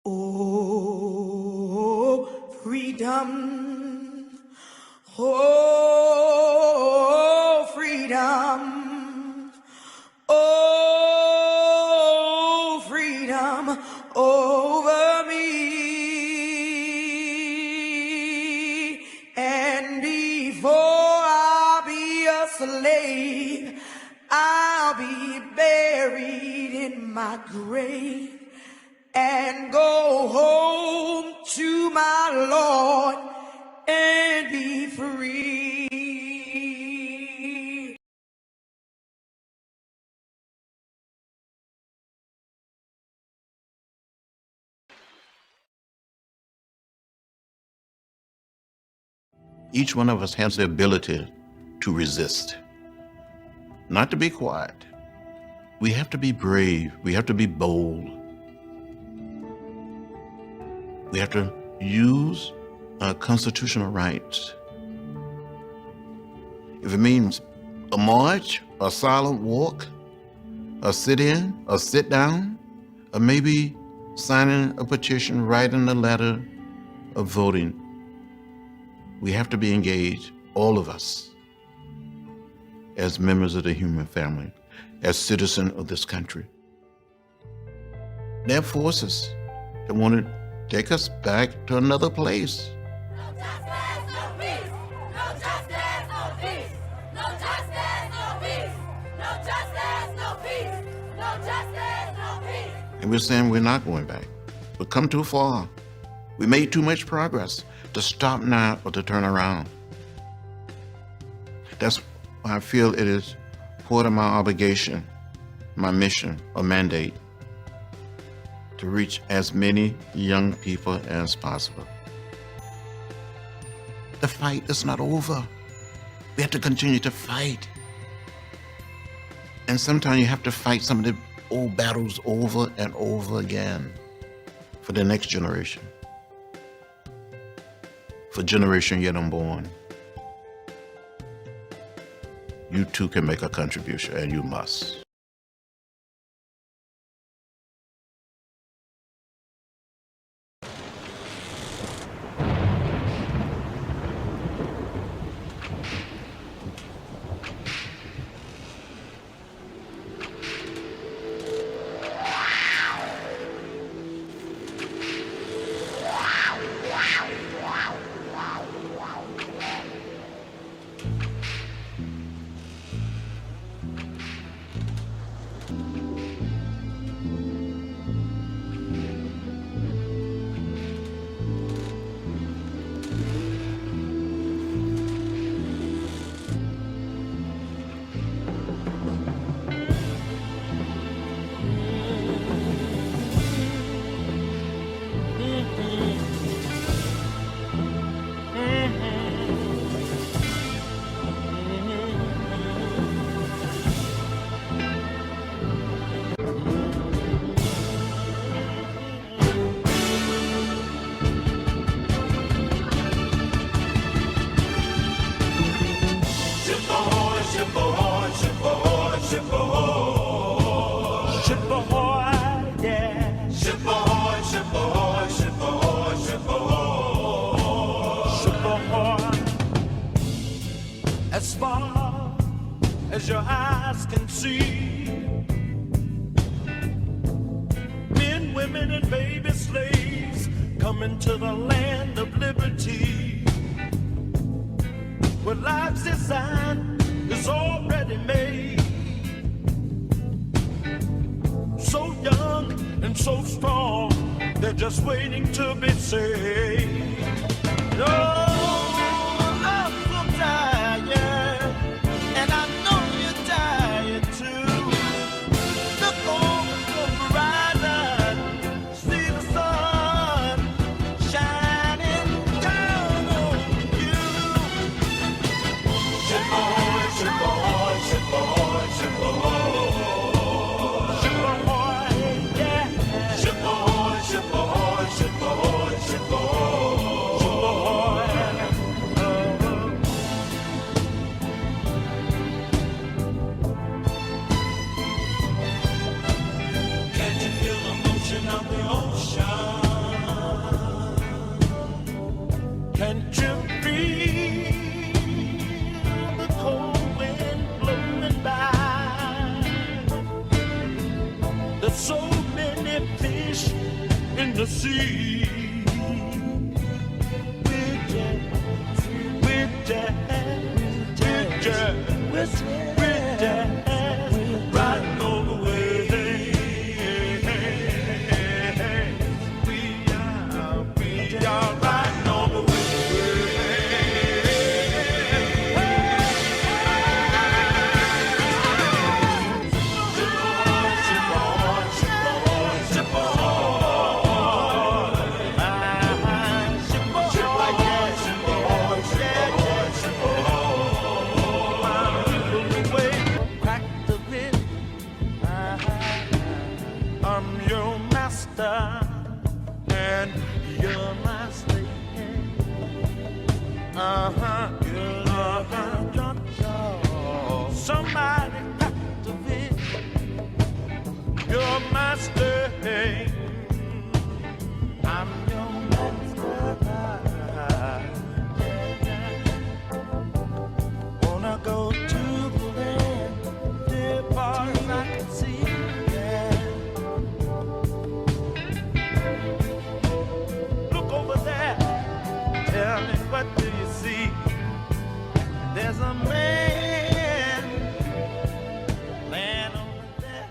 Oh, freedom. Oh, freedom. Oh, freedom over me. And before I'll be a slave, I'll be buried in my grave and go home to my Lord and be free. Each one of us has the ability to resist, not to be quiet. We have to be brave. We have to be bold. We have to use our constitutional rights. If it means a march, a silent walk, a sit-in, a sit-down, or maybe signing a petition, writing a letter, or voting, we have to be engaged, all of us, as members of the human family, as citizens of this country. There are forces that want to take us back to another place. No justice, no peace. No justice, no peace. No justice, no peace. No justice, no peace. No justice, no peace. And we're saying we're not going back. We've come too far. We made too much progress to stop now or to turn around. That's why I feel it is part of my obligation, my mission or mandate, to reach as many young people as possible. The fight is not over. We have to continue to fight. And sometimes you have to fight some of the old battles over and over again for the next generation, for generation yet unborn. You too can make a contribution, and you must. As far as your eyes can see, men, women, and baby slaves coming to the land of liberty, where life's design is already made. So young and so strong, they're just waiting to be saved. Oh, I'm so tired, and I know you're tired too. Look over the horizon, see the sun shining down on you. Ship ahoy, ship ahoy, ship ahoy, ship ahoy. Ship ahoy, yeah. Ship ahoy, ship ahoy, ship ahoy, ship ahoy. Ship ahoy. in the sea. With jazz, with jazz, with jazz, riding all the way. We are riding all the way. Crack the whip. I'm your master, and you're my slave. Somebody crack the whip. You're my slave. I'm your master. Wanna go to the land, the bars I can see. Yeah. Look over there. Tell me, what do you see? There's a man laying over there.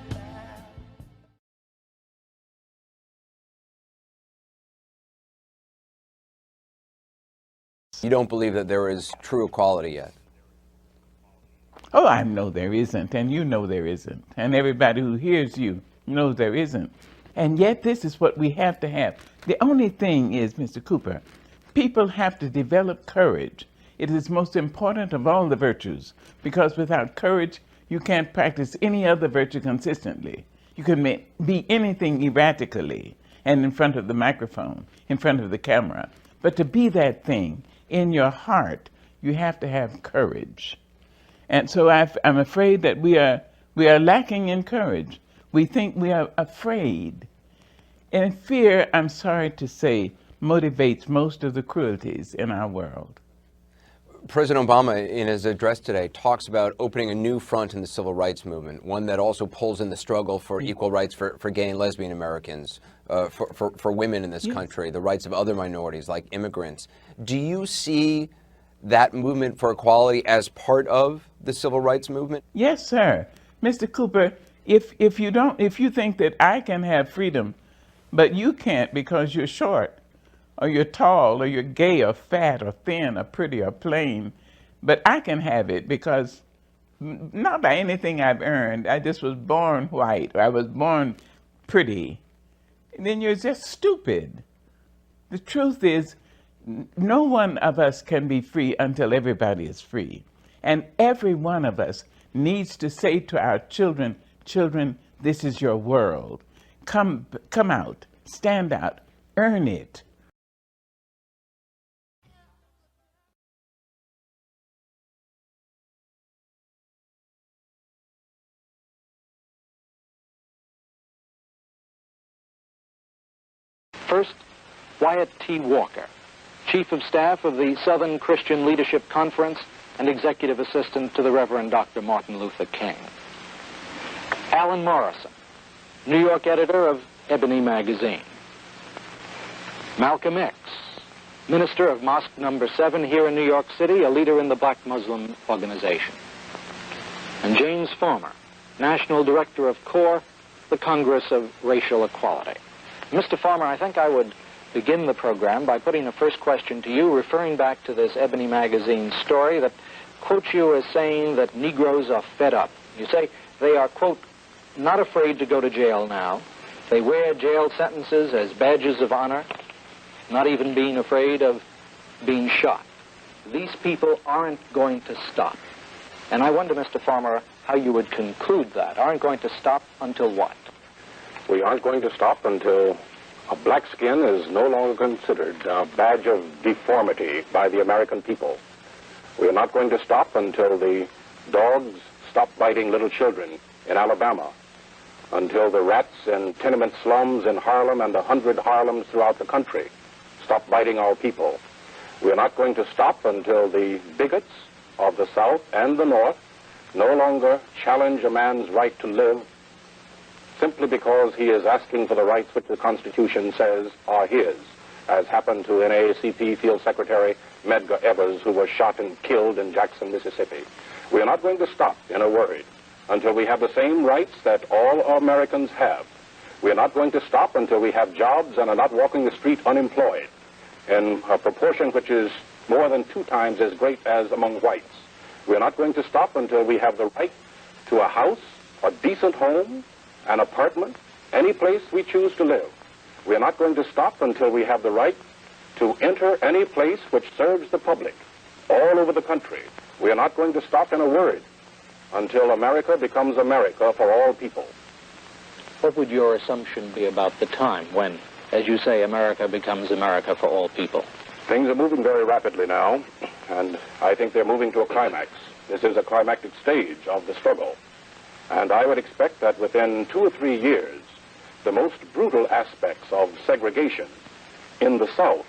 You don't believe that there is true equality yet? Oh, I know there isn't, and you know there isn't, and everybody who hears you knows there isn't. And yet this is what we have to have. The only thing is, Mr. Cooper, people have to develop courage. It is most important of all the virtues, because without courage, you can't practice any other virtue consistently. You can be anything erratically and in front of the microphone, in front of the camera. But to be that thing in your heart, you have to have courage. And so I'm afraid that we are lacking in courage. We think we are afraid. And fear, I'm sorry to say, motivates most of the cruelties in our world. President Obama, in his address today, talks about opening a new front in the civil rights movement, one that also pulls in the struggle for equal rights for gay and lesbian Americans, for women in this country, the rights of other minorities like immigrants. Do you see that movement for equality as part of the civil rights movement? Yes, sir. Mr. Cooper, if you think that I can have freedom, but you can't because you're short, or you're tall, or you're gay, or fat, or thin, or pretty, or plain, but I can have it because not by anything I've earned. I just was born white, or I was born pretty. And then you're just stupid. The truth is, no one of us can be free until everybody is free. And every one of us needs to say to our children, children, this is your world. Come out, stand out, earn it. First, Wyatt T. Walker, Chief of Staff of the Southern Christian Leadership Conference and Executive Assistant to the Reverend Dr. Martin Luther King. Alan Morrison, New York editor of Ebony Magazine. Malcolm X, minister of Mosque Number 7 here in New York City, a leader in the Black Muslim Organization. And James Farmer, National Director of CORE, the Congress of Racial Equality. Mr. Farmer, I think I would begin the program by putting the first question to you, referring back to this Ebony Magazine story that quotes you as saying that Negroes are fed up. You say they are, quote, not afraid to go to jail now. They wear jail sentences as badges of honor, not even being afraid of being shot. These people aren't going to stop. And I wonder, Mr. Farmer, how you would conclude that. Aren't going to stop until what? We aren't going to stop until a black skin is no longer considered a badge of deformity by the American people. We are not going to stop until the dogs stop biting little children in Alabama, until the rats in tenement slums in Harlem and 100 Harlems throughout the country stop biting our people. We are not going to stop until the bigots of the South and the North no longer challenge a man's right to live simply because he is asking for the rights which the Constitution says are his, as happened to NAACP Field Secretary Medgar Evers, who was shot and killed in Jackson, Mississippi. We are not going to stop, in a word, until we have the same rights that all Americans have. We are not going to stop until we have jobs and are not walking the street unemployed in a proportion which is more than 2 times as great as among whites. We are not going to stop until we have the right to a house, a decent home, an apartment, any place we choose to live. We are not going to stop until we have the right to enter any place which serves the public all over the country. We are not going to stop, in a word, until America becomes America for all people. What would your assumption be about the time when, as you say, America becomes America for all people? Things are moving very rapidly now, and I think they're moving to a climax. This is a climactic stage of the struggle. And I would expect that within 2 or 3 years, the most brutal aspects of segregation in the South,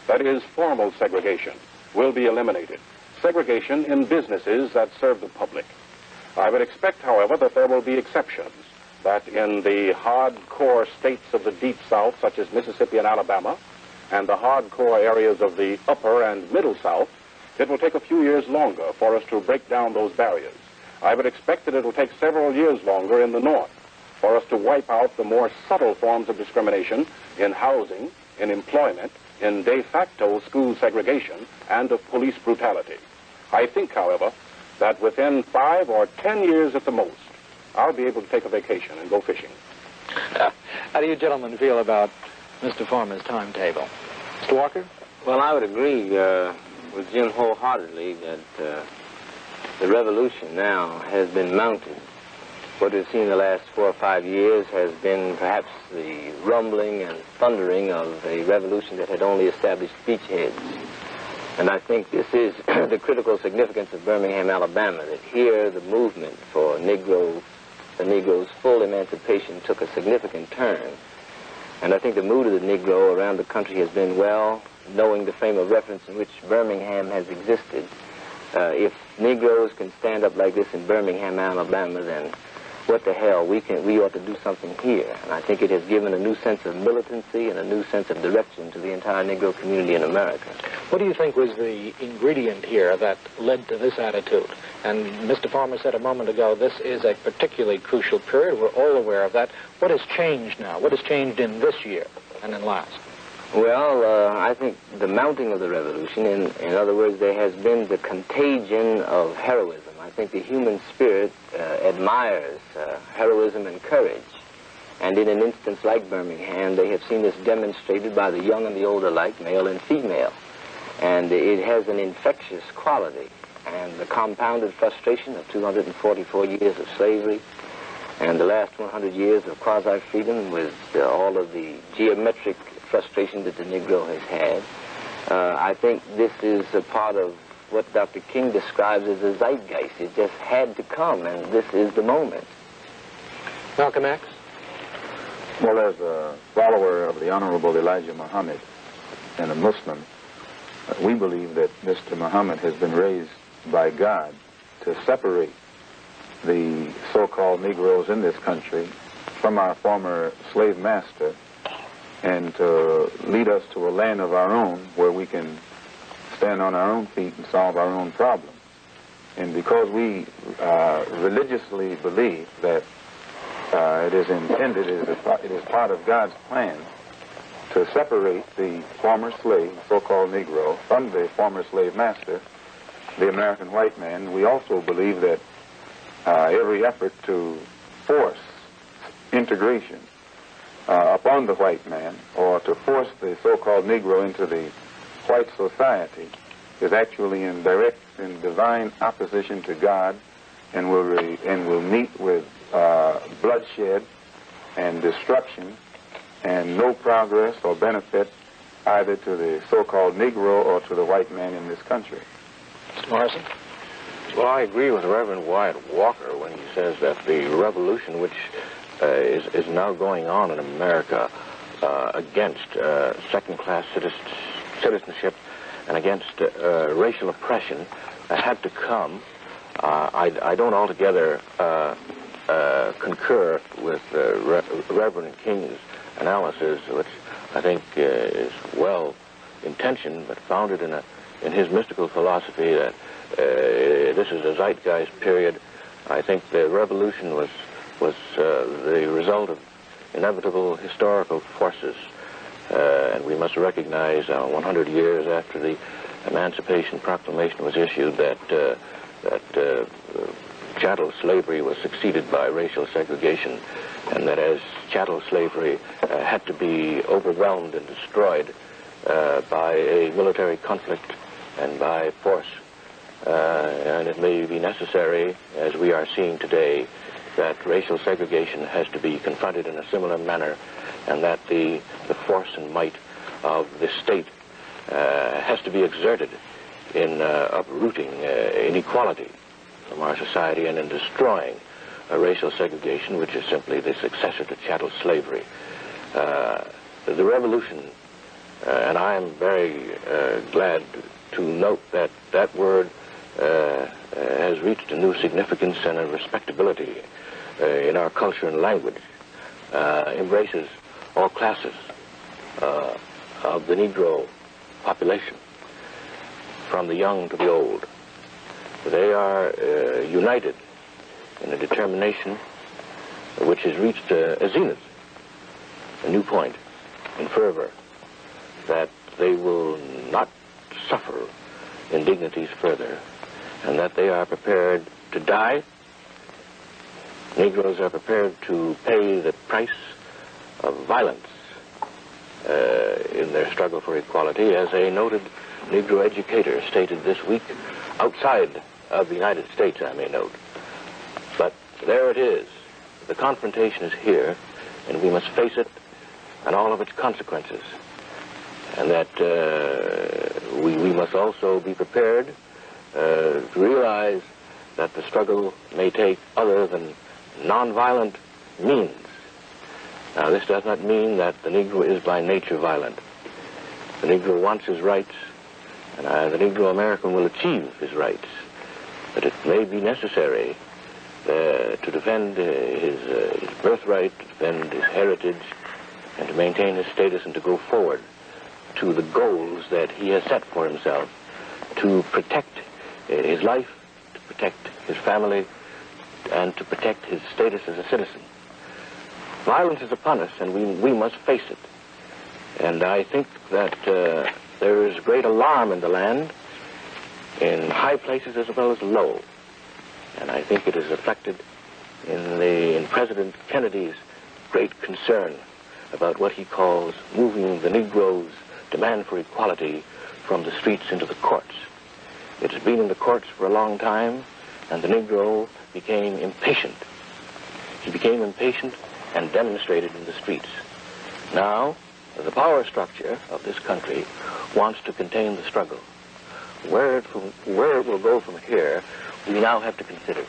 that is formal segregation, will be eliminated. Segregation in businesses that serve the public. I would expect, however, that there will be exceptions, that in the hardcore states of the Deep South, such as Mississippi and Alabama, and the hardcore areas of the Upper and Middle South, it will take a few years longer for us to break down those barriers. I would expect that it will take several years longer in the North for us to wipe out the more subtle forms of discrimination in housing, in employment, in de facto school segregation, and of police brutality. I think, however, that within 5 or 10 years at the most, I'll be able to take a vacation and go fishing. How do you gentlemen feel about Mr. Farmer's timetable? Mr. Walker? Well, I would agree with Jim wholeheartedly that the revolution now has been mounted. What we've seen in the last 4 or 5 years has been perhaps the rumbling and thundering of a revolution that had only established beachheads. And I think this is the critical significance of Birmingham, Alabama, that here the movement for the Negro's full emancipation took a significant turn. And I think the mood of the Negro around the country has been, well, knowing the frame of reference in which Birmingham has existed. If Negroes can stand up like this in Birmingham, Alabama, then what the hell, we ought to do something here. And I think it has given a new sense of militancy and a new sense of direction to the entire Negro community in America. What do you think was the ingredient here that led to this attitude? And Mr. Farmer said a moment ago, this is a particularly crucial period. We're all aware of that. What has changed now? What has changed in this year and in last? Well, I think the mounting of the revolution, in other words, there has been the contagion of heroism. I think the human spirit admires heroism and courage. And in an instance like Birmingham, they have seen this demonstrated by the young and the old alike, male and female. And it has an infectious quality. And the compounded frustration of 244 years of slavery and the last 100 years of quasi-freedom with all of the geometric frustration that the Negro has had. I think this is a part of what Dr. King describes as a zeitgeist. It just had to come, and this is the moment. Malcolm X? Well, as a follower of the Honorable Elijah Muhammad and a Muslim, we believe that Mr. Muhammad has been raised by God to separate the so-called Negroes in this country from our former slave master and to lead us to a land of our own where we can stand on our own feet and solve our own problems. And because we religiously believe that it is intended, it is part of God's plan to separate the former slave, so-called Negro, from the former slave master, the American white man, we also believe that every effort to force integration upon the white man, or to force the so-called Negro into the white society, is actually in direct and divine opposition to God, and will meet with bloodshed and destruction, and no progress or benefit either to the so-called Negro or to the white man in this country. Mr. Morrison? Well, I agree with Reverend Wyatt Walker when he says that the revolution which is now going on in America against second-class citizenship and against racial oppression had to come. I don't altogether concur with Reverend King's analysis, which I think is well intentioned but founded in his mystical philosophy that this is a zeitgeist period. I think the revolution was the result of inevitable historical forces, and we must recognize 100 years after the Emancipation Proclamation was issued that chattel slavery was succeeded by racial segregation, and that as chattel slavery had to be overwhelmed and destroyed by a military conflict and by force. And it may be necessary, as we are seeing today, that racial segregation has to be confronted in a similar manner, and that the force and might of the state has to be exerted in uprooting inequality from our society and in destroying racial segregation, which is simply the successor to chattel slavery. The revolution, and I am very glad to note that that word has reached a new significance and a respectability in our culture and language, embraces all classes of the Negro population, from the young to the old. They are united in a determination which has reached a zenith, a new point in fervor, that they will not suffer indignities further, and that they are prepared to die. Negroes are prepared to pay the price of violence in their struggle for equality, as a noted Negro educator stated this week, outside of the United States, I may note. But there it is. The confrontation is here, and we must face it and all of its consequences. And that we must also be prepared to realize that the struggle may take other than nonviolent means. Now, this does not mean that the Negro is by nature violent. The Negro wants his rights, and the Negro American will achieve his rights. But it may be necessary to defend his birthright, to defend his heritage, and to maintain his status and to go forward to the goals that he has set for himself, to protect his life, to protect his family, and to protect his status as a citizen. Violence is upon us, and we must face it. And I think that there is great alarm in the land, in high places as well as low. And I think it is reflected in President Kennedy's great concern about what he calls moving the Negro's demand for equality from the streets into the courts. It has been in the courts for a long time, and the Negro became impatient. He became impatient and demonstrated in the streets. Now, the power structure of this country wants to contain the struggle. Where it will go from here, we now have to consider.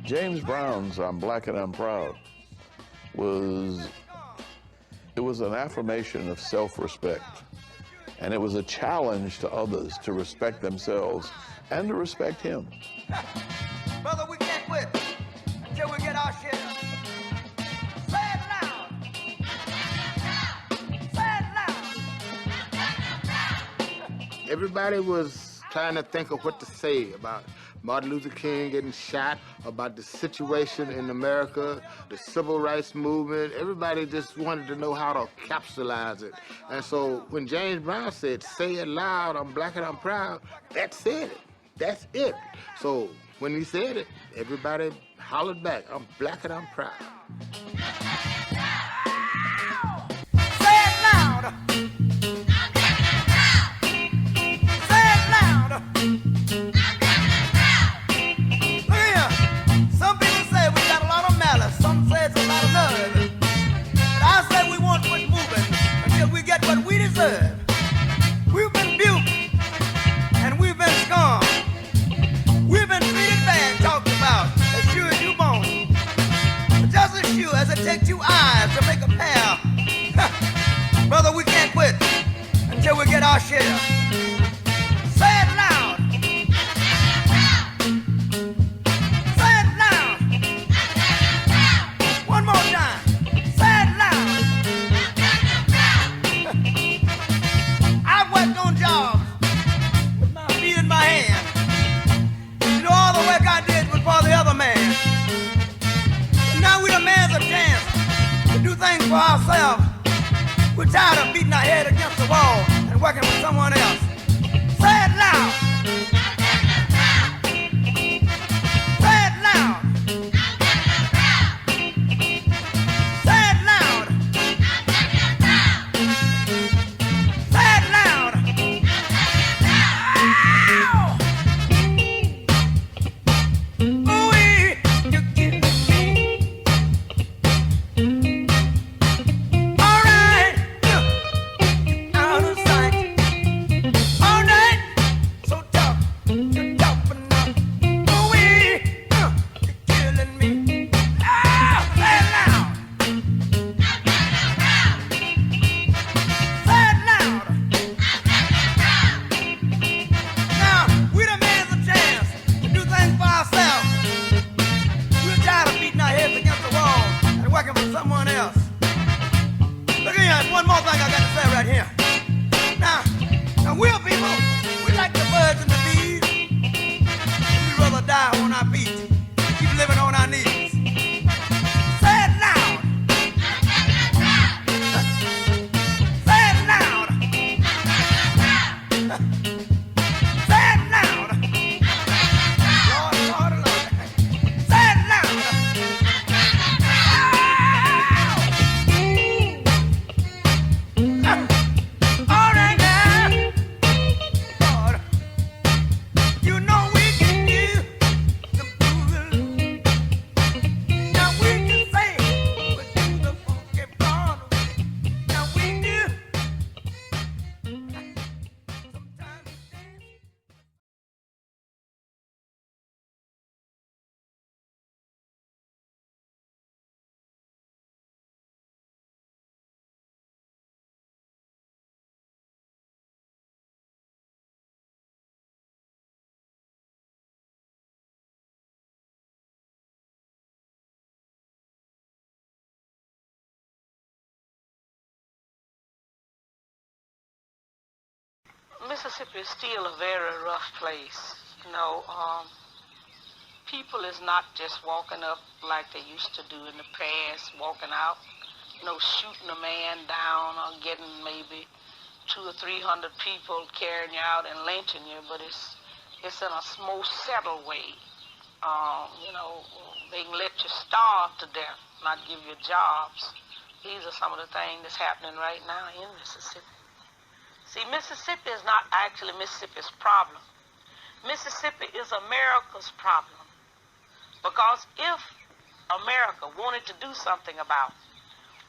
James Brown's I'm Black and I'm Proud was an affirmation of self-respect. And it was a challenge to others to respect themselves and to respect him. Brother, we can't quit until we get our share. Say it loud. Say it loud. Everybody was trying to think of what to say about Martin Luther King getting shot, about the situation in America, the civil rights movement. Everybody just wanted to know how to capsulize it. And so when James Brown said, say it loud, I'm black and I'm proud, that said it. That's it. So when he said it, everybody hollered back, I'm black and I'm proud. Say it loud. Say it loud. Look at things for ourselves. We're tired of beating our head against the wall and working with someone else. Say it loud. Say it loud. Say it loud. Say it loud. Ooh-wee, you're killing me. All right, out of sight. All night, so tough, you're tough enough. Ooh-wee, you're killing me. Say it loud. Say it loud. Now, we done made us a chance to do things for ourselves. We're tired of beating our heads against the wall and working for someone else. Look here, there's one more thing I got to say right here. Now we're people, we like the birds and the bees. We'd rather die on our feet than keep living on our knees. Say it loud. Say it loud. Say it loud. Lord, Lord, Lord. Say it loud. All right now. Lord, you know we can do the moving. Now we can say we do the funky Broadway. Now we do. Sometimes we dance. Mississippi is still a very rough place. You know, people is not just walking up like they used to do in the past, walking out, you know, shooting a man down or getting maybe 200 or 300 people carrying you out and lynching you, but it's in a more settled way. You know, they can let you starve to death, not give you jobs. These are some of the things that's happening right now in Mississippi. See, Mississippi is not actually Mississippi's problem. Mississippi is America's problem. Because if America wanted to do something about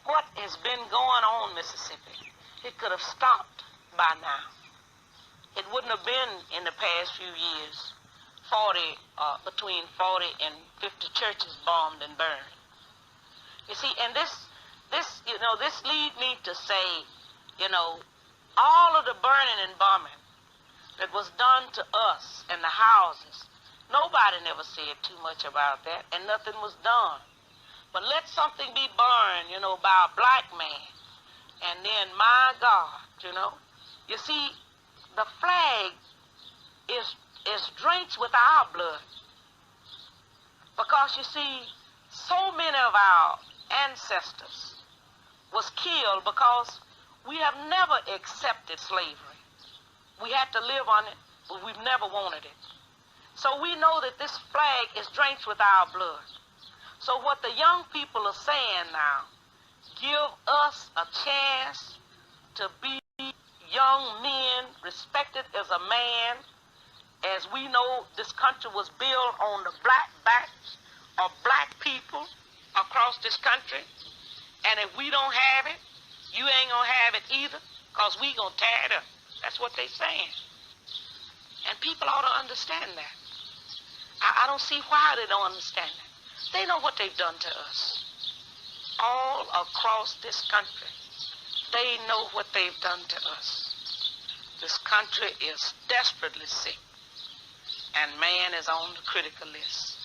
what has been going on in Mississippi, it could have stopped by now. It wouldn't have been in the past few years, between 40 and 50 churches bombed and burned. You see, and this lead me to say, you know, all of the burning and bombing that was done to us and the houses, nobody never said too much about that, and nothing was done. But let something be burned, you know, by a black man, and then, my God, you know, you see, the flag is drenched with our blood. Because, you see, so many of our ancestors was killed because we have never accepted slavery. We had to live on it, but we've never wanted it. So we know that this flag is drenched with our blood. So what the young people are saying now, give us a chance to be young men, respected as a man. As we know, this country was built on the black backs of black people across this country. And if we don't have it, you ain't gonna have it either, because we gonna tear it up. That's what they saying. And people ought to understand that. I don't see why they don't understand that. They know what they've done to us. All across this country, they know what they've done to us. This country is desperately sick, and man is on the critical list.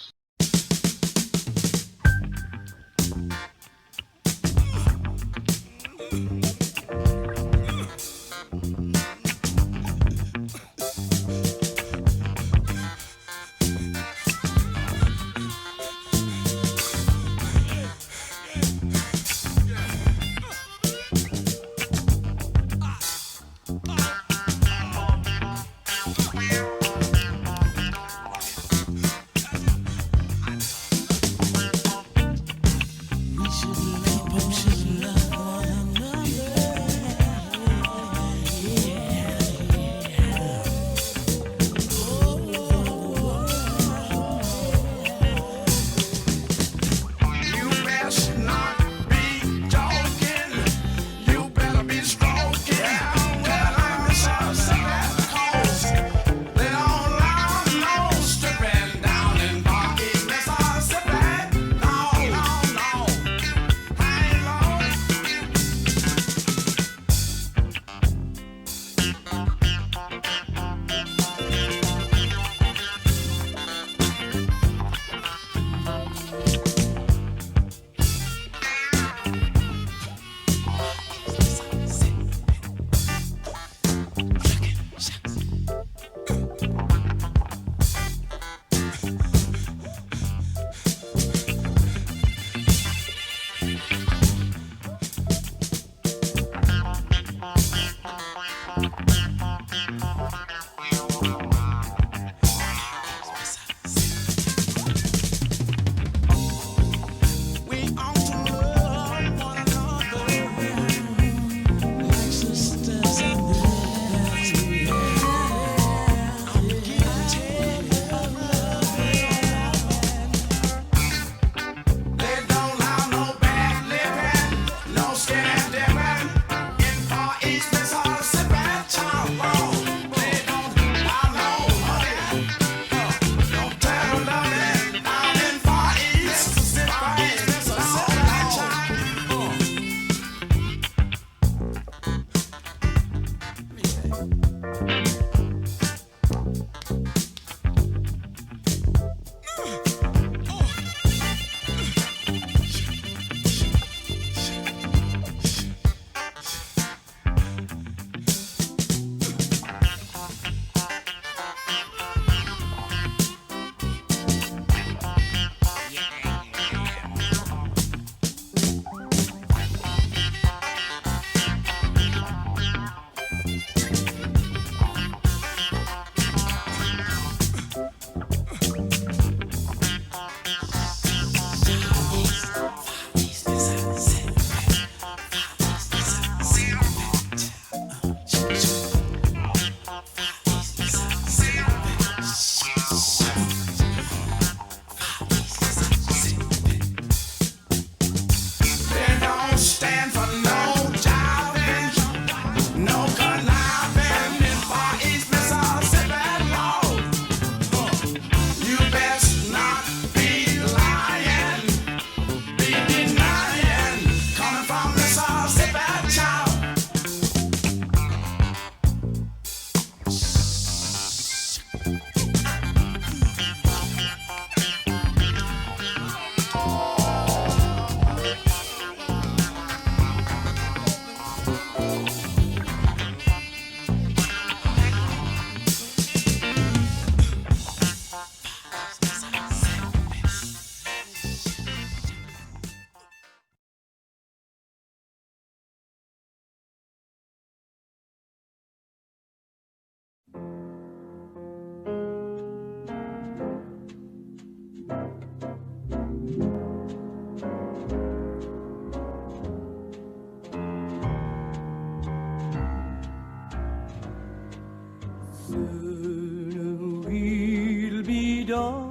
We'll be done.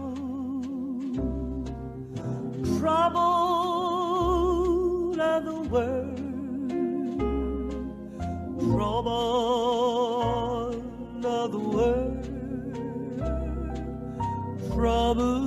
Trouble of the world, trouble of the world, trouble.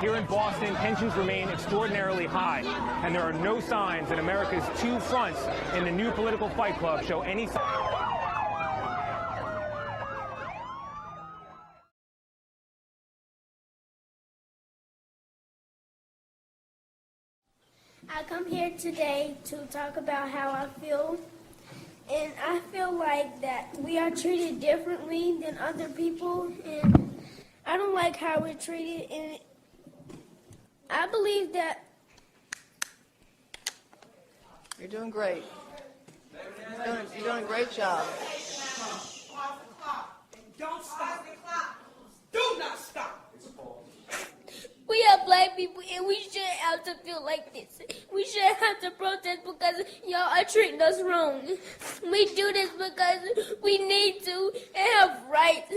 Here in Boston, tensions remain extraordinarily high, and there are no signs that America's two fronts in the new political fight club show any sign. I come here today to talk about how I feel, and I feel like that we are treated differently than other people, and I don't like how we're treated, and I believe that you're doing great. You're doing a great job. Don't stop. Do not stop. we are black people, and we shouldn't have to feel like this. We shouldn't have to protest because y'all are treating us wrong. We do this because we need to and have rights.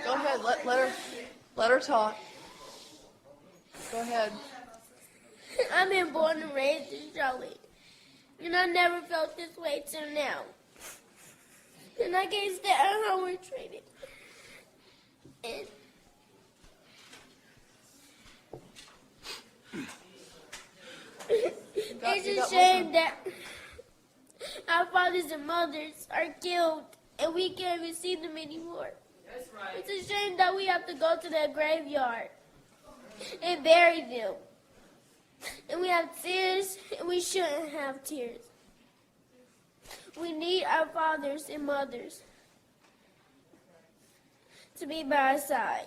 Go ahead. Let her talk. Go ahead. I've been born and raised in Charlotte, and I never felt this way till now. And I can't stand how we're treated. And it's a shame that our fathers and mothers are killed, and we can't even see them anymore. That's right. It's a shame that we have to go to their graveyard and bury them. And we have tears, and we shouldn't have tears. We need our fathers and mothers to be by our side.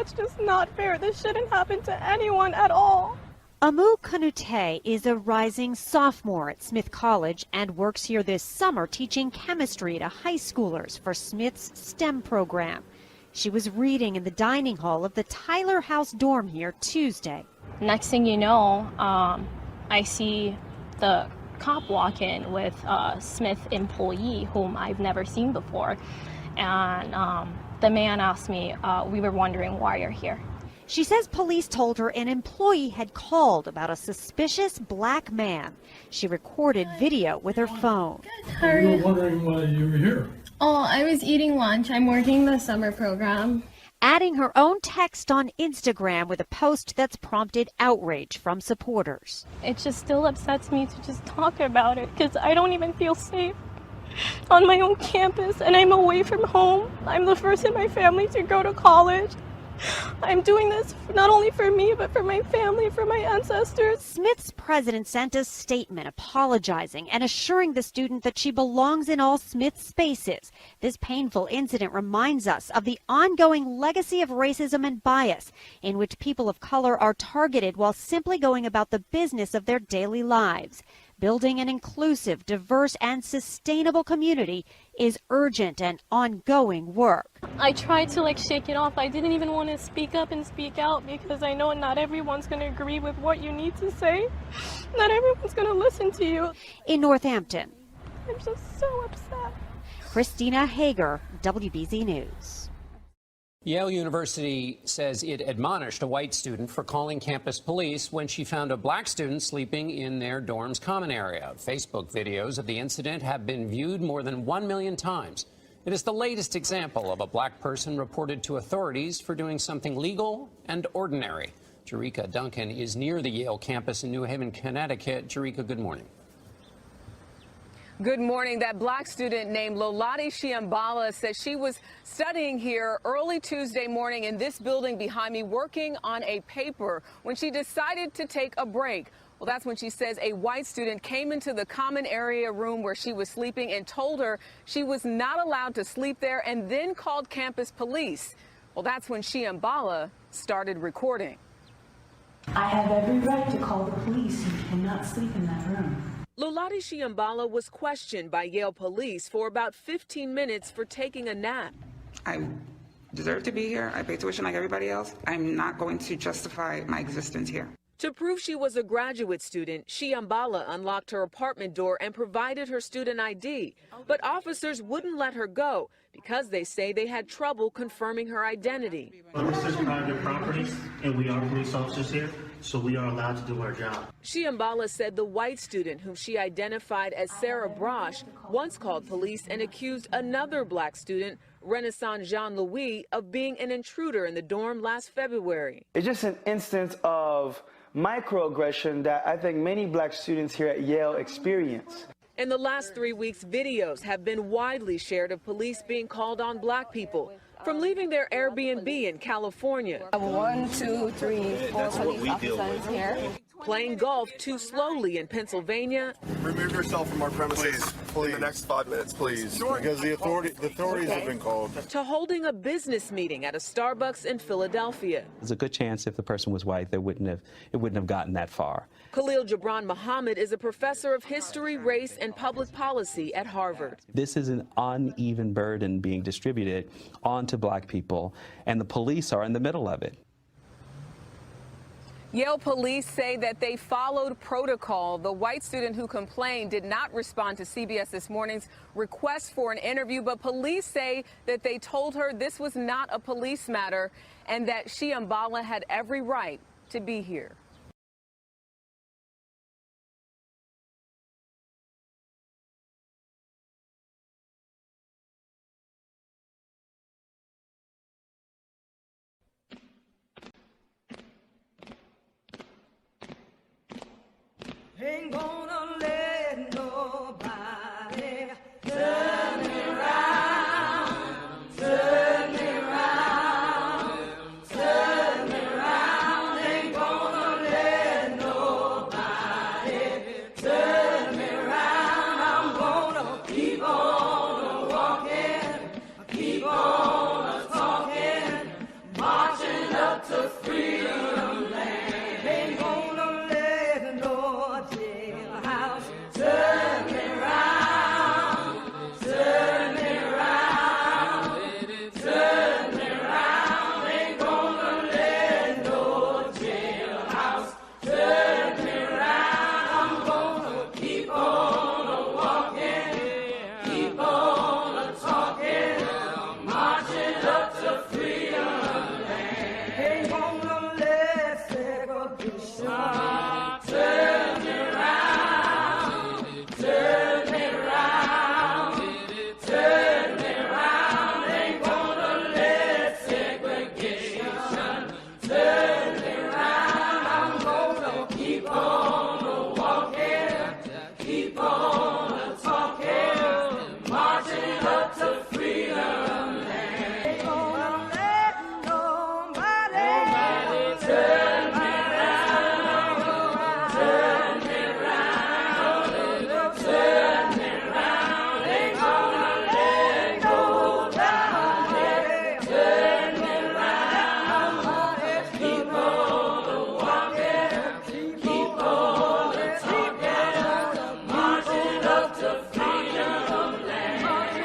that's just not fair. This shouldn't happen to anyone at all. Amu Kanute is a rising sophomore at Smith College and works here this summer teaching chemistry to high schoolers for Smith's STEM program. She was reading in the dining hall of the Tyler House dorm here Tuesday. Next thing you know, I see the cop walk in with a Smith employee whom I've never seen before. And the man asked me, we were wondering why you're here. She says police told her an employee had called about a suspicious black man. She recorded video with her phone. We were wondering why you were here. Oh, I was eating lunch. I'm working the summer program. Adding her own text on Instagram with a post that's prompted outrage from supporters. It just still upsets me to just talk about it because I don't even feel safe on my own campus and I'm away from home. I'm the first in my family to go to college. I'm doing this not only for me, but for my family, for my ancestors. Smith's president sent a statement apologizing and assuring the student that she belongs in all Smith spaces. This painful incident reminds us of the ongoing legacy of racism and bias in which people of color are targeted while simply going about the business of their daily lives. Building an inclusive, diverse, and sustainable community is urgent and ongoing work. I tried to shake it off. I didn't even want to speak up and speak out because I know not everyone's going to agree with what you need to say. Not everyone's going to listen to you. In Northampton, I'm just so upset. Christina Hager, WBZ News. Yale University says it admonished a white student for calling campus police when she found a black student sleeping in their dorm's common area. Facebook videos of the incident have been viewed more than 1 million times. It is the latest example of a black person reported to authorities for doing something legal and ordinary. Jerika Duncan is near the Yale campus in New Haven, Connecticut. Jerika, good morning. Good morning. That black student named Lolati Shiambala says she was studying here early Tuesday morning in this building behind me, working on a paper when she decided to take a break. Well, that's when she says a white student came into the common area room where she was sleeping and told her she was not allowed to sleep there and then called campus police. Well, that's when Shiambala started recording. I have every right to call the police. You cannot sleep in that room. Lolati Shiambala was questioned by Yale police for about 15 minutes for taking a nap. I deserve to be here. I pay tuition like everybody else. I'm not going to justify my existence here. To prove she was a graduate student, Shiambala unlocked her apartment door and provided her student ID. But officers wouldn't let her go because they say they had trouble confirming her identity. This is private property, and we are police officers here, so we are allowed to do our job. Shiambala said the white student, whom she identified as Sarah Brosh, once called police and accused another black student, Renaissance Jean-Louis, of being an intruder in the dorm last February. It's just an instance of microaggression that I think many black students here at Yale experience. In the last 3 weeks, videos have been widely shared of police being called on black people, from leaving their Airbnb in California. 1, 2, 3, 4 police officers here. Playing golf too slowly in Pennsylvania. Remove yourself from our premises in the next 5 minutes, please. Because the authorities have been called. To holding a business meeting at a Starbucks in Philadelphia. There's a good chance if the person was white, it wouldn't have gotten that far. Khalil Gibran Muhammad is a professor of history, race, and public policy at Harvard. This is an uneven burden being distributed onto black people, and the police are in the middle of it. Yale police say that they followed protocol. The white student who complained did not respond to CBS This Morning's request for an interview, but police say that they told her this was not a police matter and that Shiambala had every right to be here. Ain't gonna let nobody turn me around, turn me around, turn me around. Ain't gonna up to freedom land. Ain't gonna let no jailhouse turn me round, turn me round, turn me round. Ain't gonna let no jailhouse turn me round. I'm gonna keep on walking, keep on talking, marching up to freedom land. Ain't gonna let segregation turn me round, turn me round, turn me round. Ain't gonna let segregation turn me round. I'm gonna keep on walking, keep on talking, marching up to freedom land. Ain't gonna let nobody turn me round, turn me round, turn me round. Ain't gonna let nobody turn me round. Keep on walking, keep on talking, marching up to freedom land. Ain't gonna let nobody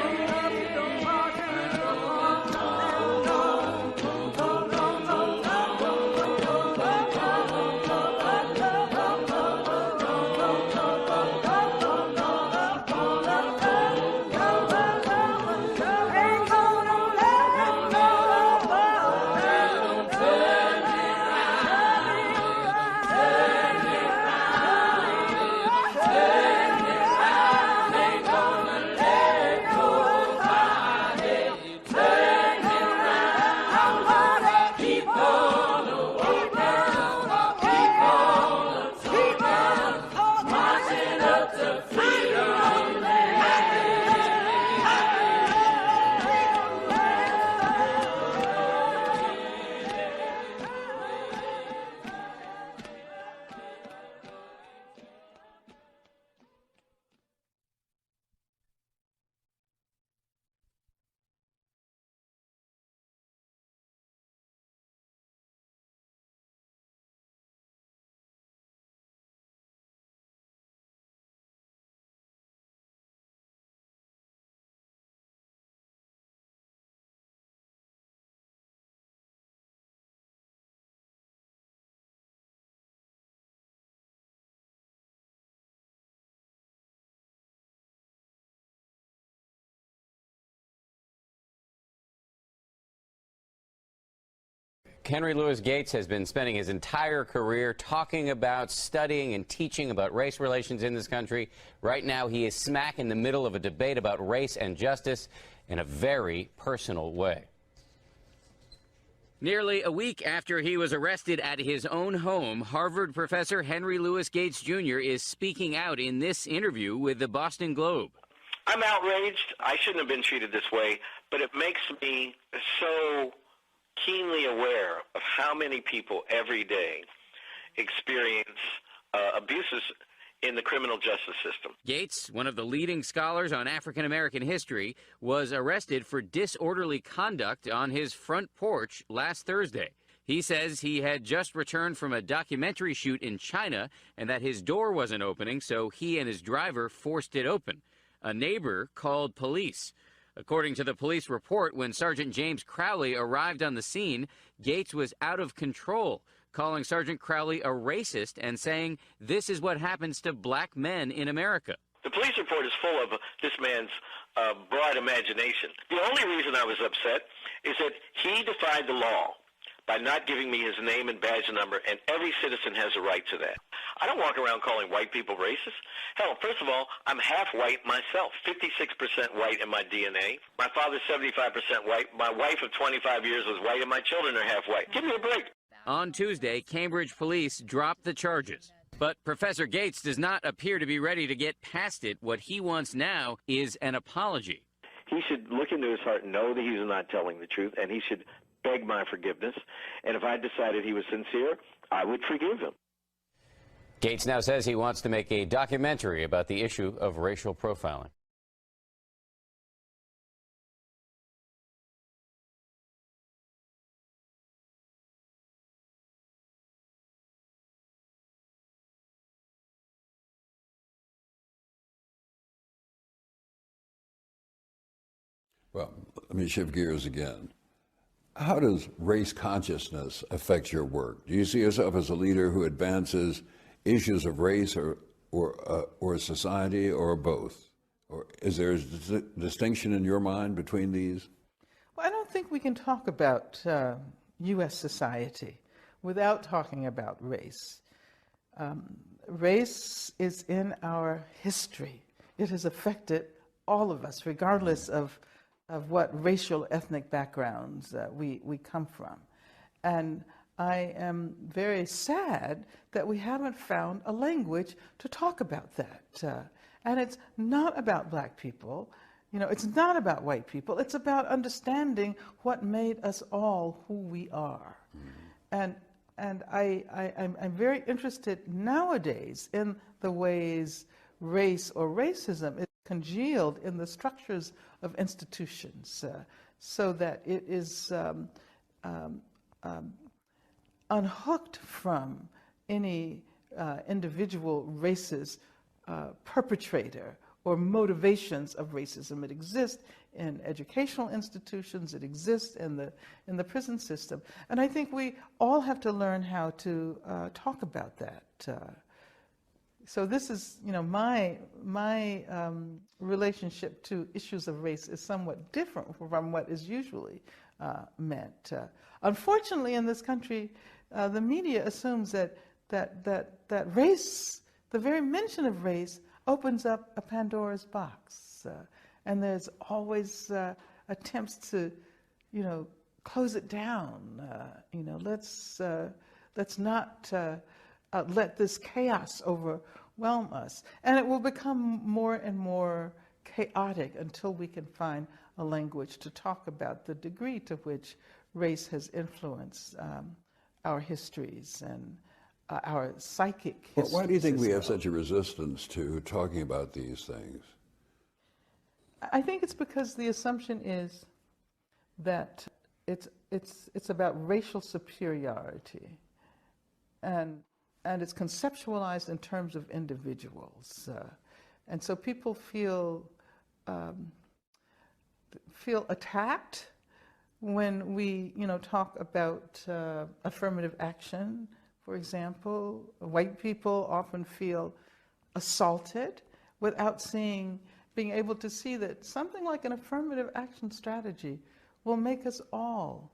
turn me round, turn me round, turn me round. Ain't gonna let nobody turn me round. I'm gonna keep on walking, keep on marching up to freedom land. Henry Louis Gates has been spending his entire career talking about, studying, and teaching about race relations in this country. Right now, he is smack in the middle of a debate about race and justice in a very personal way. Nearly a week after he was arrested at his own home, Harvard professor Henry Louis Gates Jr. is speaking out in this interview with the Boston Globe. I'm outraged. I shouldn't have been treated this way, but it makes me so keenly aware of how many people every day experience abuses in the criminal justice system. Gates, one of the leading scholars on African American history, was arrested for disorderly conduct on his front porch last Thursday. He says he had just returned from a documentary shoot in China and that his door wasn't opening, so he and his driver forced it open. A neighbor called police. According to the police report, when Sergeant James Crowley arrived on the scene, Gates was out of control, calling Sergeant Crowley a racist and saying this is what happens to black men in America. The police report is full of this man's broad imagination. The only reason I was upset is that he defied the law by not giving me his name and badge number, and every citizen has a right to that. I don't walk around calling white people racist. Hell, first of all, I'm half white myself, 56% white in my DNA. My father's 75% white. My wife of 25 years was white, and my children are half white. Give me a break. On Tuesday, Cambridge police dropped the charges. But Professor Gates does not appear to be ready to get past it. What he wants now is an apology. He should look into his heart and know that he's not telling the truth, and he should beg my forgiveness. And if I decided he was sincere, I would forgive him. Gates now says he wants to make a documentary about the issue of racial profiling. Well, let me shift gears again. How does race consciousness affect your work? Do you see yourself as a leader who advances issues of race or society, or both? Or is there a distinction in your mind between these? Well, I don't think we can talk about U.S. society without talking about race. Race is in our history. It has affected all of us, regardless of what racial, ethnic backgrounds we come from. And I am very sad that we haven't found a language to talk about that. And it's not about black people. You know, it's not about white people. It's about understanding what made us all who we are. And I'm very interested nowadays in the ways race or racism is congealed in the structures of institutions, so that it is unhooked from any individual racist perpetrator or motivations of racism. It exists in educational institutions, it exists in the prison system. And I think we all have to learn how to talk about that. So this is, you know, my relationship to issues of race is somewhat different from what is usually meant. Unfortunately, in this country, the media assumes that race, the very mention of race, opens up a Pandora's box, and there's always attempts to, you know, close it down. You know, let's not let this chaos overwhelm us, and it will become more and more chaotic until we can find a language to talk about the degree to which race has influenced our histories and our psychic histories. Why do you think we have such a resistance to talking about these things? I think it's because the assumption is that it's about racial superiority, and it's conceptualized in terms of individuals, and so people feel attacked when we, you know, talk about affirmative action. For example, white people often feel assaulted without being able to see that something like an affirmative action strategy will make us all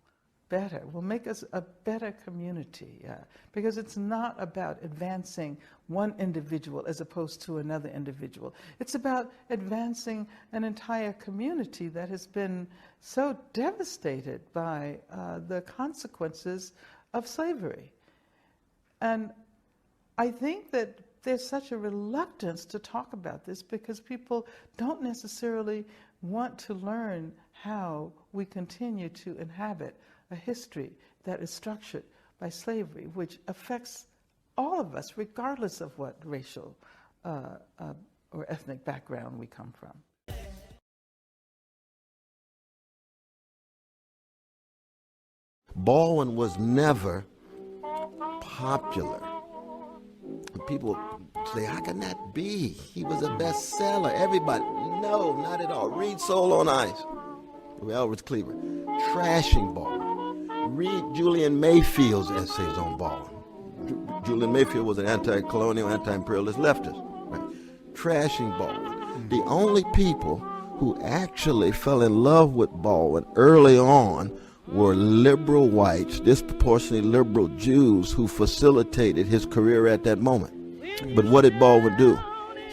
better, will make us a better community, because it's not about advancing one individual as opposed to another individual. It's about advancing an entire community that has been so devastated by the consequences of slavery. And I think that there's such a reluctance to talk about this because people don't necessarily want to learn how we continue to inhabit a history that is structured by slavery, which affects all of us, regardless of what racial or ethnic background we come from. Baldwin was never popular. People say, how can that be? He was a bestseller. Everybody, no, not at all. Read Soul on Ice with Elvis Cleaver. Trashing Baldwin. Read Julian Mayfield's essays on Baldwin. Julian Mayfield was an anti-colonial, anti-imperialist leftist. Right? Trashing Baldwin. The only people who actually fell in love with Baldwin early on were liberal whites, disproportionately liberal Jews, who facilitated his career at that moment. But what did Baldwin do?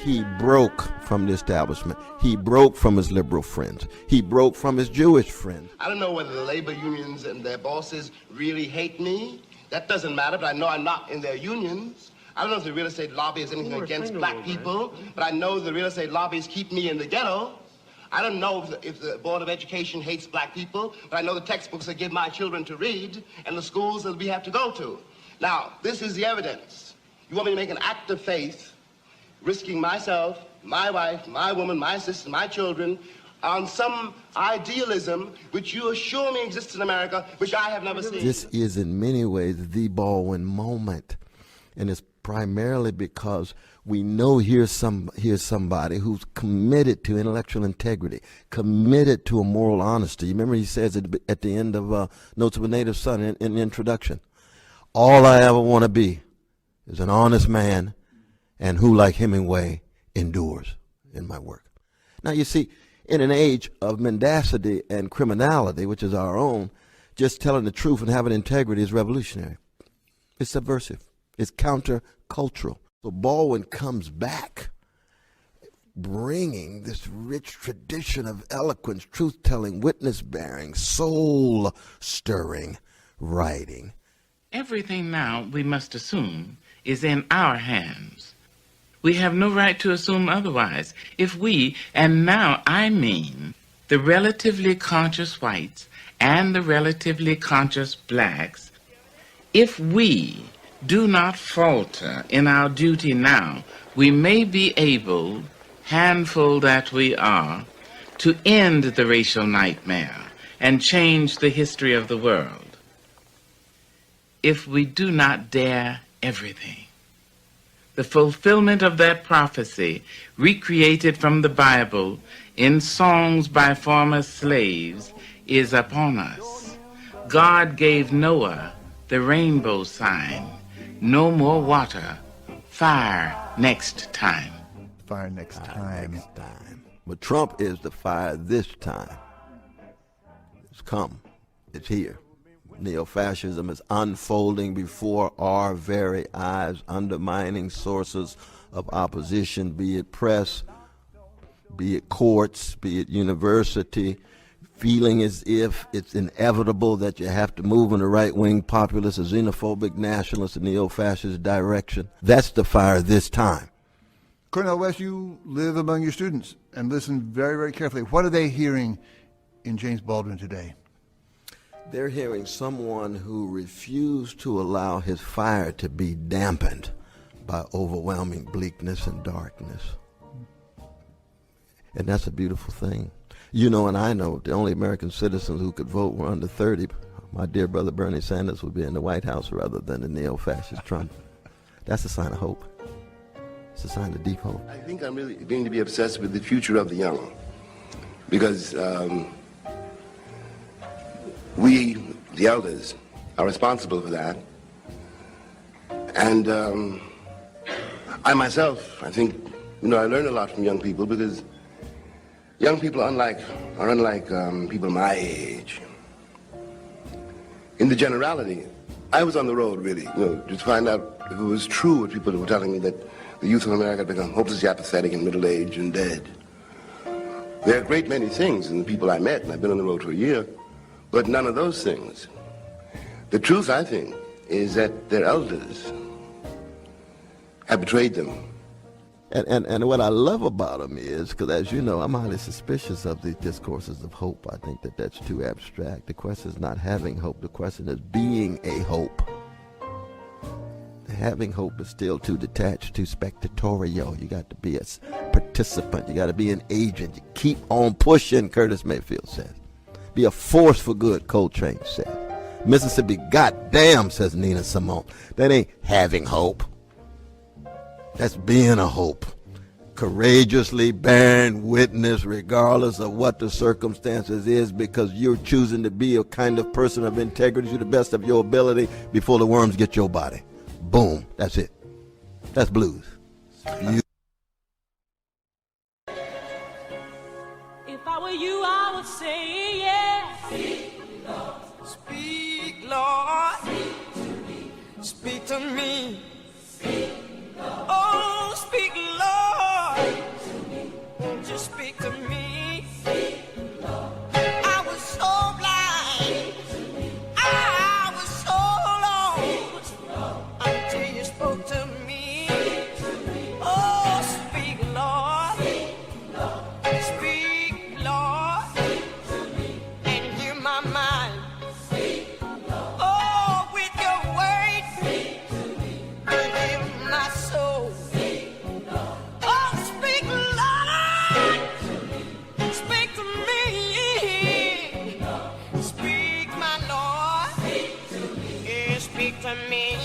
He broke from the establishment. He broke from his liberal friends. He broke from his Jewish friends. I don't know whether the labor unions and their bosses really hate me. That doesn't matter, but I know I'm not in their unions. I don't know if the real estate lobby has anything against black people, but I know the real estate lobbies keep me in the ghetto. I don't know if the Board of Education hates black people, but I know the textbooks I give my children to read and the schools that we have to go to. Now, this is the evidence. You want me to make an act of faith, risking myself, my wife, my woman, my sister, my children, on some idealism which you assure me exists in America, which I have never seen. This is in many ways the Baldwin moment. And it's primarily because we know here's somebody who's committed to intellectual integrity, committed to a moral honesty. You remember he says at the end of Notes of a Native Son in the introduction, all I ever want to be is an honest man and who, like Hemingway, endures in my work. Now, you see, in an age of mendacity and criminality, which is our own, just telling the truth and having integrity is revolutionary. It's subversive. It's countercultural. So Baldwin comes back bringing this rich tradition of eloquence, truth-telling, witness-bearing, soul-stirring writing. Everything now, we must assume, is in our hands. We have no right to assume otherwise. If we, and now I mean the relatively conscious whites and the relatively conscious blacks, if we do not falter in our duty now, we may be able, handful that we are, to end the racial nightmare and change the history of the world. If we do not dare everything, the fulfillment of that prophecy, recreated from the Bible in songs by former slaves, is upon us. God gave Noah the rainbow sign. No more water, fire next time. Fire next time. Next time. But Trump is the fire this time. It's come. It's here. Neo-fascism is unfolding before our very eyes, undermining sources of opposition, be it press, be it courts, be it university, feeling as if it's inevitable that you have to move in the right-wing populist, a xenophobic nationalist, and neo-fascist direction. That's the fire this time. Cornel West, you live among your students and listen very, very carefully. What are they hearing in James Baldwin today? They're hearing someone who refused to allow his fire to be dampened by overwhelming bleakness and darkness. And that's a beautiful thing. You know, and I know, the only American citizens who could vote were under 30. My dear brother Bernie Sanders would be in the White House rather than the neo-fascist Trump. That's a sign of hope. It's a sign of deep hope. I think I'm really going to be obsessed with the future of the young, because we, the elders, are responsible for that. And I myself, I think, I learn a lot from young people, because young people are unlike people my age. In the generality, I was on the road, really, to find out if it was true what people were telling me, that the youth of America had become hopelessly apathetic and middle-aged and dead. There are a great many things in the people I met, and I've been on the road for a year, but none of those things. The truth, I think, is that their elders have betrayed them. And what I love about them is, because as you know, I'm highly suspicious of these discourses of hope. I think that that's too abstract. The question is not having hope. The question is being a hope. Having hope is still too detached, too spectatorial. You got to be a participant. You got to be an agent. You keep on pushing, Curtis Mayfield says. Be a force for good, Coltrane says. Mississippi, goddamn, says Nina Simone. That ain't having hope. That's being a hope. Courageously bearing witness regardless of what the circumstances is, because you're choosing to be a kind of person of integrity to the best of your ability before the worms get your body. Boom. That's it. That's blues. If I were you, I would say yes. Speak, Lord. Speak, Lord. Speak to me. Speak to me. Speak, Lord. Oh, speak, Lord. Speak to me. Won't you speak to me? Speak, Lord. I was so blind. Speak to me. I was so lost until you spoke to me. Speak to me. Oh, speak, Lord. Speak, Lord. Speak, Lord. Speak to me. And hear my mind. Speak, Lord. Oh, with your word. Speak to me. Within my soul. Speak, Lord. Oh, speak, Lord. Speak to me. Speak, my Lord. Speak to me. Yeah, speak to me.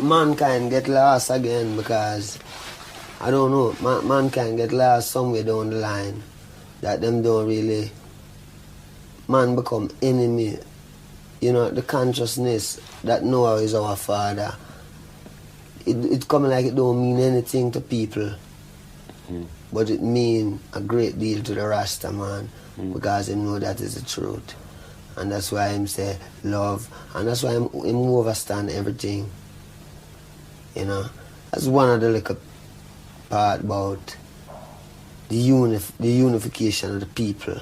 mankind get lost again because, I don't know, mankind get lost somewhere down the line that them don't really, man become enemy. You know, the consciousness that Noah is our father, it's coming like it don't mean anything to people, but it mean a great deal to the Rasta man because they know that is the truth. And that's why him say love, and that's why him overstand everything. You know, that's one of the little part about the unification of the people.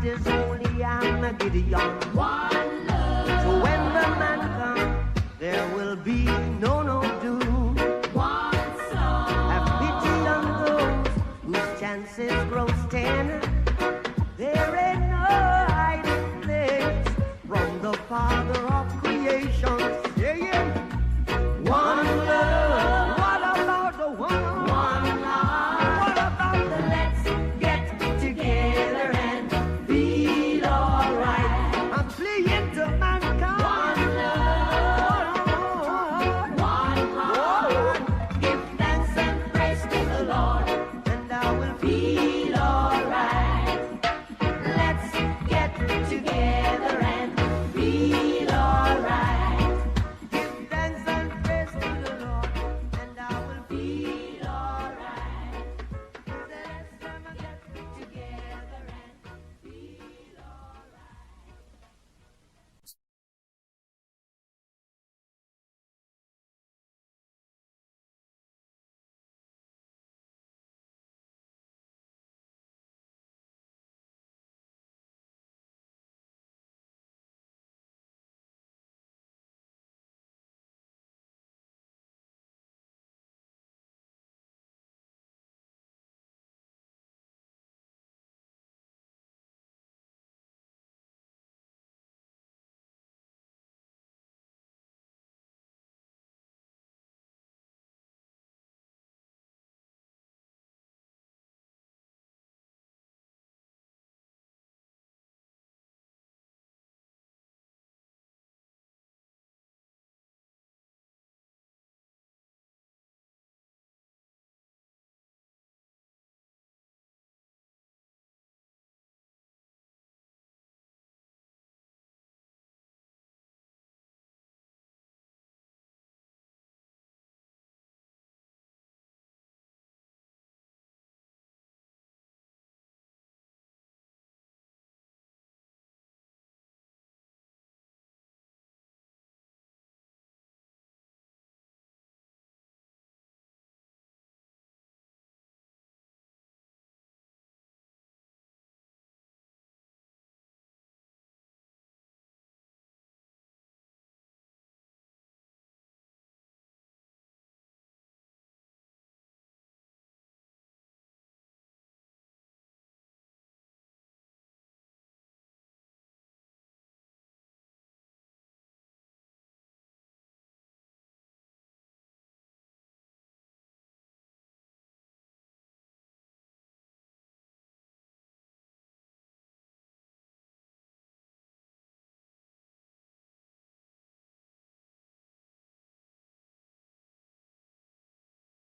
Is only I'm a Gideon. One love. So when the man comes, there will be no